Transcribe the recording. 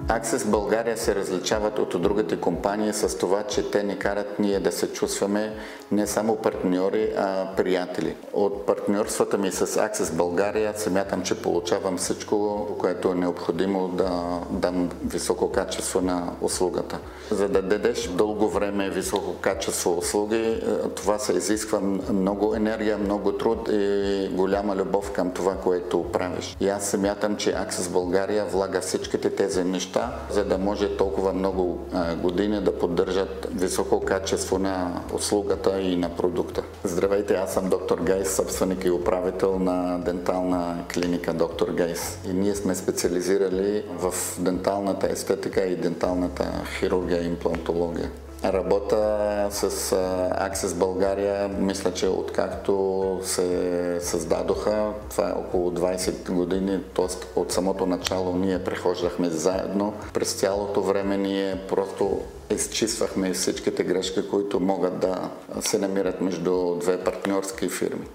Аксис България се различават от другите компании с това, че те ни карат ние да се чувстваме не само партньори, а приятели. От партньорствата ми с Аксис България смятам, че получавам всичко, което е необходимо да дам високо качество на услугата. За да дадеш дълго време високо качество услуги, това се изисква много енергия, много труд и голяма любов към това, което правиш. И аз смятам, че Аксис България влага всичките тези неща, за да може толкова много години да поддържат високо качество на услугата и на продукта. Здравейте, аз съм доктор Гейс, собственик и управител на дентална клиника Доктор Гейс. И ние сме специализирали в денталната естетика и денталната хирургия и имплантология. Работя с Аксис България, мисля, че откакто се създадоха, това е около 20 години, т.е. от самото начало ние прехождахме заедно. През цялото време ние просто изчиствахме всичките грешки, които могат да се намират между две партньорски фирми.